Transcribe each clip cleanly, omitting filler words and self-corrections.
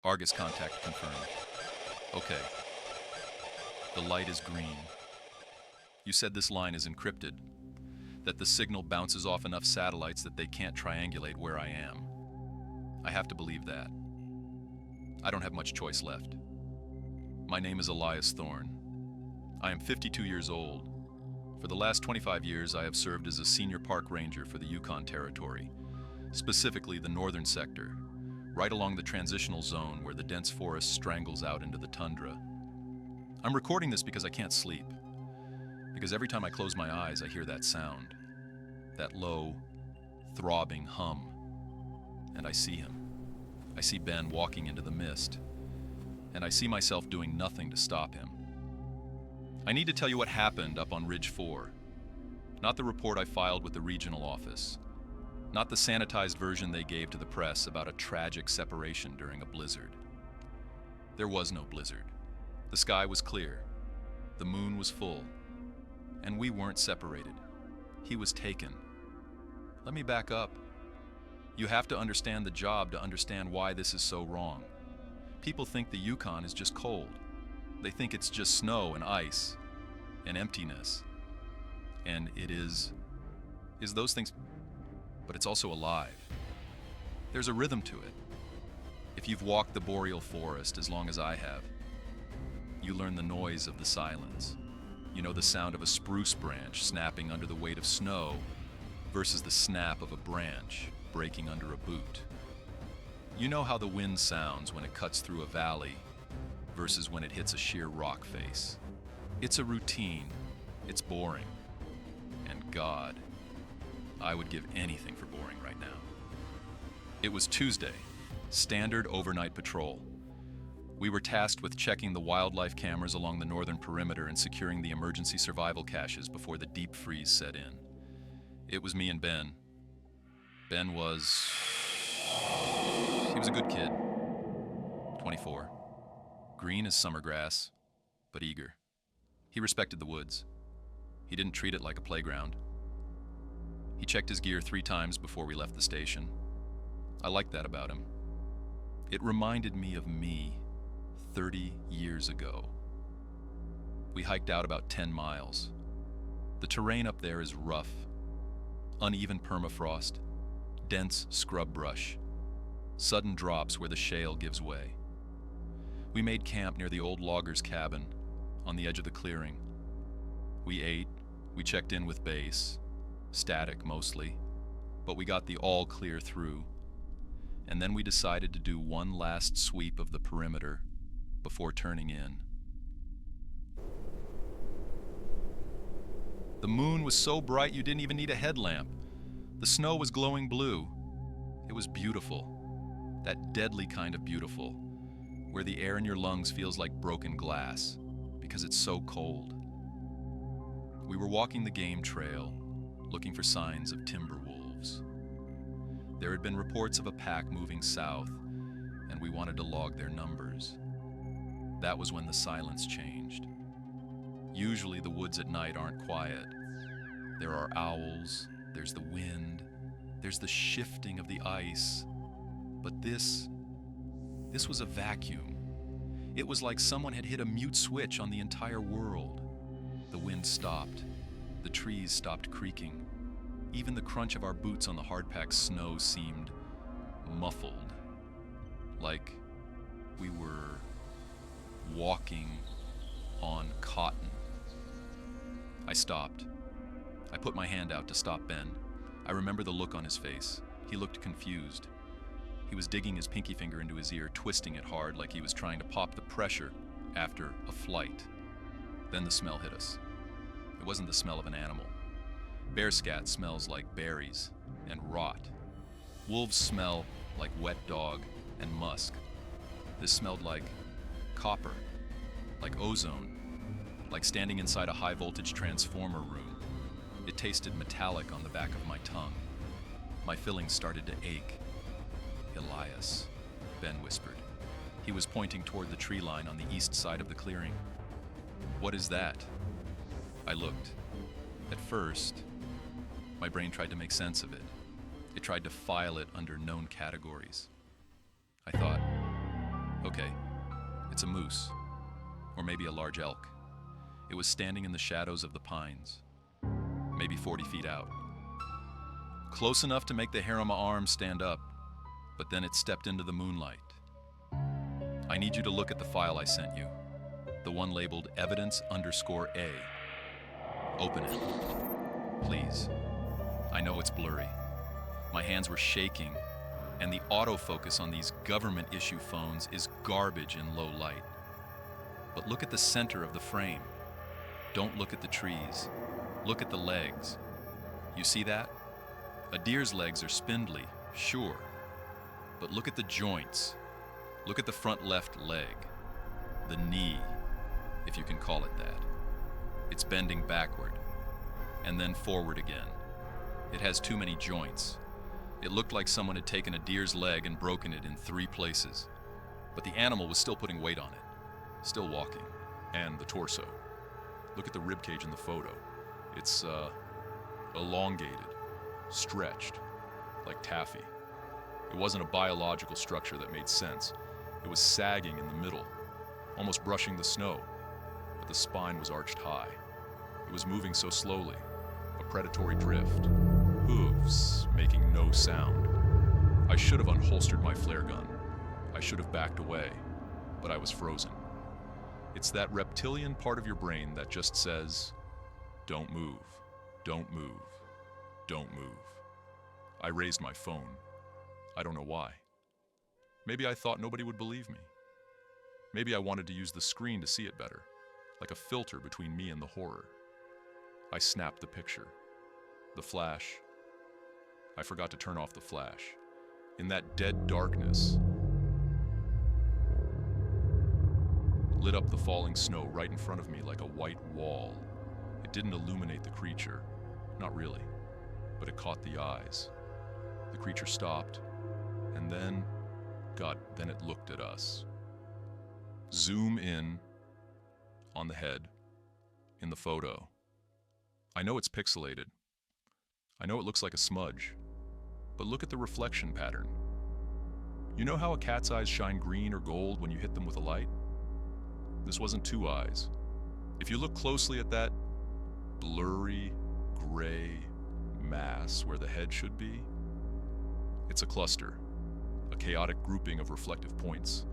Argus contact confirmed. Okay. The light is green. You said this line is encrypted, that the signal bounces off enough satellites that they can't triangulate where I am. I have to believe that. I don't have much choice left. My name is Elias Thorne. I am 52 years old. For the last 25 years, I have served as a senior park ranger for the Yukon Territory, specifically the northern sector, right along the transitional zone where the dense forest strangles out into the tundra. I'm recording this because I can't sleep, because every time I close my eyes, I hear that sound, that low, throbbing hum, and I see him. I see Ben walking into the mist, and I see myself doing nothing to stop him. I need to tell you what happened up on Ridge 4, not the report I filed with the regional office, not the sanitized version they gave to the press about a tragic separation during a blizzard. There was no blizzard. The sky was clear. The moon was full. And we weren't separated. He was taken. Let me back up. You have to understand the job to understand why this is so wrong. People think the Yukon is just cold. They think it's just snow and ice and emptiness. And it is those things, but it's also alive. There's a rhythm to it. If you've walked the boreal forest as long as I have, you learn the noise of the silence. You know the sound of a spruce branch snapping under the weight of snow versus the snap of a branch breaking under a boot. You know how the wind sounds when it cuts through a valley versus when it hits a sheer rock face. It's a routine. It's boring. And God, I would give anything for boring right now. It was Tuesday, standard overnight patrol. We were tasked with checking the wildlife cameras along the northern perimeter and securing the emergency survival caches before the deep freeze set in. It was me and Ben. Ben was a good kid, 24. Green as summer grass, but eager. He respected the woods. He didn't treat it like a playground. He checked his gear 3 times before we left the station. I liked that about him. It reminded me of me 30 years ago. We hiked out about 10 miles. The terrain up there is rough, uneven permafrost, dense scrub brush, sudden drops where the shale gives way. We made camp near the old logger's cabin on the edge of the clearing. We ate, we checked in with base, static mostly, but we got the all clear through. And then we decided to do one last sweep of the perimeter before turning in. The moon was so bright you didn't even need a headlamp. The snow was glowing blue. It was beautiful, that deadly kind of beautiful, where the air in your lungs feels like broken glass because it's so cold. We were walking the game trail, looking for signs of timber wolves. There had been reports of a pack moving south, and we wanted to log their numbers. That was when the silence changed. Usually the woods at night aren't quiet. There are owls, there's the wind, there's the shifting of the ice. But this was a vacuum. It was like someone had hit a mute switch on the entire world. The wind stopped. The trees stopped creaking. Even the crunch of our boots on the hard-packed snow seemed muffled, like we were walking on cotton. I stopped. I put my hand out to stop Ben. I remember the look on his face. He looked confused. He was digging his pinky finger into his ear, twisting it hard like he was trying to pop the pressure after a flight. Then the smell hit us. It wasn't the smell of an animal. Bear scat smells like berries and rot. Wolves smell like wet dog and musk. This smelled like copper, like ozone, like standing inside a high-voltage transformer room. It tasted metallic on the back of my tongue. My fillings started to ache. Elias, Ben whispered. He was pointing toward the tree line on the east side of the clearing. What is that? I looked. At first, my brain tried to make sense of it. It tried to file it under known categories. I thought, Okay, it's a moose, or maybe a large elk. It was standing in the shadows of the pines, maybe 40 feet out. Close enough to make the hair on my arm stand up, but then it stepped into the moonlight. I need you to look at the file I sent you, the one labeled evidence_A. Open it, please. I know it's blurry. My hands were shaking, and the autofocus on these government-issue phones is garbage in low light. But look at the center of the frame. Don't look at the trees. Look at the legs. You see that? A deer's legs are spindly, sure. But look at the joints. Look at the front left leg. The knee, if you can call it that. It's bending backward, and then forward again. It has too many joints. It looked like someone had taken a deer's leg and broken it in 3 places. But the animal was still putting weight on it, still walking. And the torso. Look at the ribcage in the photo. It's, elongated, stretched, like taffy. It wasn't a biological structure that made sense. It was sagging in the middle, almost brushing the snow, but the spine was arched high. It was moving so slowly, a predatory drift, hooves making no sound. I should have unholstered my flare gun. I should have backed away, but I was frozen. It's that reptilian part of your brain that just says, don't move, don't move, don't move. I raised my phone. I don't know why. Maybe I thought nobody would believe me. Maybe I wanted to use the screen to see it better, like a filter between me and the horror. I snapped the picture. The flash. I forgot to turn off the flash. In that dead darkness, lit up the falling snow right in front of me like a white wall. It didn't illuminate the creature, not really, but it caught the eyes. The creature stopped, and then it looked at us. Zoom in on the head, in the photo. I know it's pixelated. I know it looks like a smudge, but look at the reflection pattern. You know how a cat's eyes shine green or gold when you hit them with a light? This wasn't 2 eyes. If you look closely at that blurry, gray mass where the head should be, it's a cluster, a chaotic grouping of reflective points,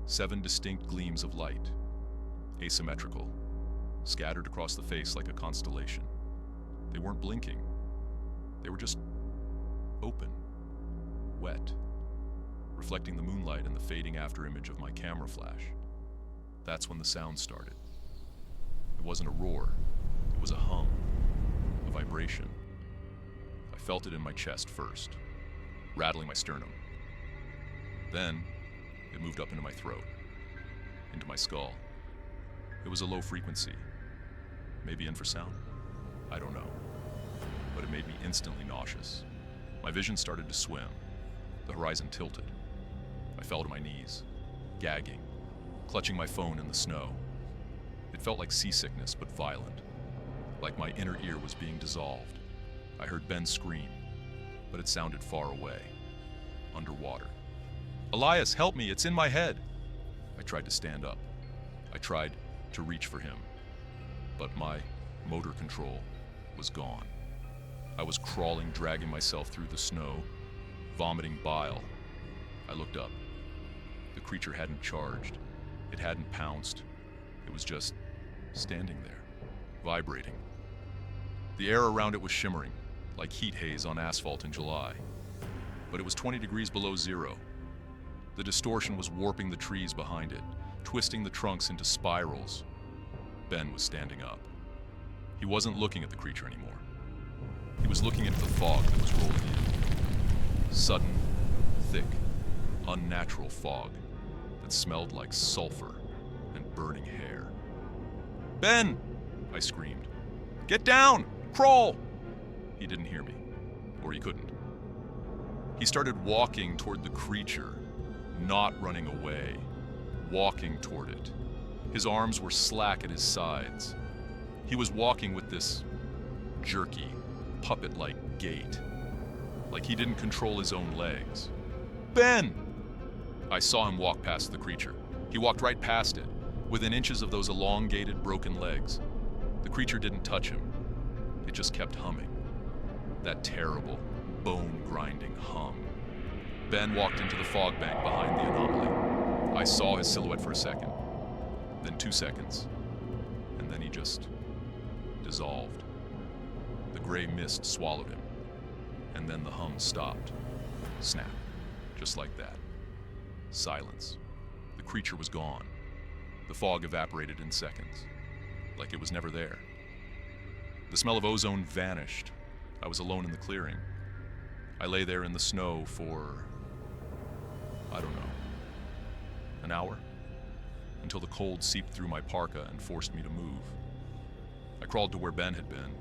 7 distinct gleams of light, asymmetrical, scattered across the face like a constellation. They weren't blinking. They were just open, wet, reflecting the moonlight and the fading afterimage of my camera flash. That's when the sound started. It wasn't a roar, it was a hum, a vibration. I felt it in my chest first, rattling my sternum. Then, it moved up into my throat, into my skull. It was a low frequency, maybe infrasound, I don't know. But it made me instantly nauseous. My vision started to swim. The horizon tilted. I fell to my knees, gagging, clutching my phone in the snow. It felt like seasickness, but violent, like my inner ear was being dissolved. I heard Ben scream, but it sounded far away, underwater. Elias, help me, it's in my head. I tried to stand up. I tried to reach for him, but my motor control was gone. I was crawling, dragging myself through the snow, vomiting bile. I looked up. The creature hadn't charged. It hadn't pounced. It was just standing there, vibrating. The air around it was shimmering, like heat haze on asphalt in July. But it was 20 degrees below zero. The distortion was warping the trees behind it, twisting the trunks into spirals. Ben was standing up. He wasn't looking at the creature anymore. He was looking into the fog that was rolling in. Sudden, thick, unnatural fog that smelled like sulfur and burning hair. Ben! I screamed. Get down! Crawl! He didn't hear me, or he couldn't. He started walking toward the creature, not running away, walking toward it. His arms were slack at his sides. He was walking with this jerky, puppet-like gait, like he didn't control his own legs. Ben! I saw him walk past the creature. He walked right past it, within inches of those elongated, broken legs. The creature didn't touch him. It just kept humming. That terrible, bone-grinding hum. Ben walked into the fog bank behind the anomaly. I saw his silhouette for a second, then 2 seconds, and then he just dissolved. The gray mist swallowed him, and then the hum stopped. Snap. Just like that. Silence. The creature was gone. The fog evaporated in seconds, like it was never there. The smell of ozone vanished. I was alone in the clearing. I lay there in the snow for, I don't know, an hour? Until the cold seeped through my parka and forced me to move. I crawled to where Ben had been.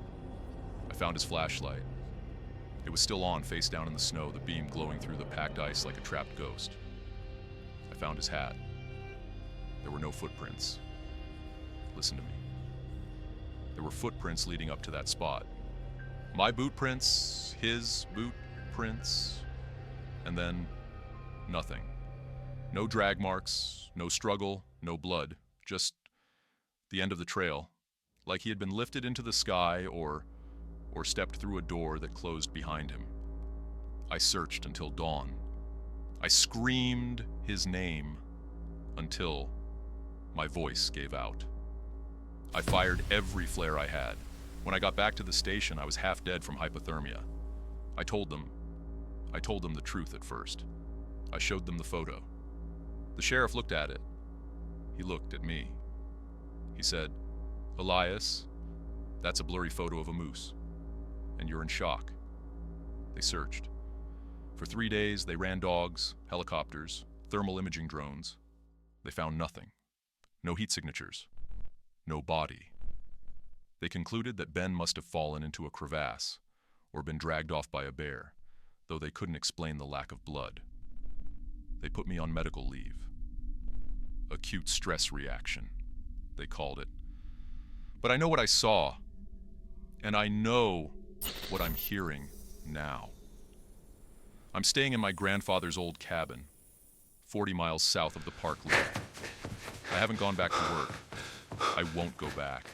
I found his flashlight. It was still on, face down in the snow, the beam glowing through the packed ice like a trapped ghost. I found his hat. There were no footprints. Listen to me. There were footprints leading up to that spot. My boot prints, his boot prints, and then nothing. No drag marks, no struggle, no blood, just the end of the trail, like he had been lifted into the sky or stepped through a door that closed behind him. I searched until dawn. I screamed his name until my voice gave out. I fired every flare I had. When I got back to the station, I was half dead from hypothermia. I told them the truth at first. I showed them the photo. The sheriff looked at it. He looked at me. He said, "Elias, that's a blurry photo of a moose, and you're in shock." They searched. For 3 days, they ran dogs, helicopters, thermal imaging drones. They found nothing. No heat signatures. No body. They concluded that Ben must have fallen into a crevasse or been dragged off by a bear, though they couldn't explain the lack of blood. They put me on medical leave. Acute stress reaction, they called it. But I know what I saw, and I know what I'm hearing now. I'm staying in my grandfather's old cabin, 40 miles south of the park loop. I haven't gone back to work. I won't go back.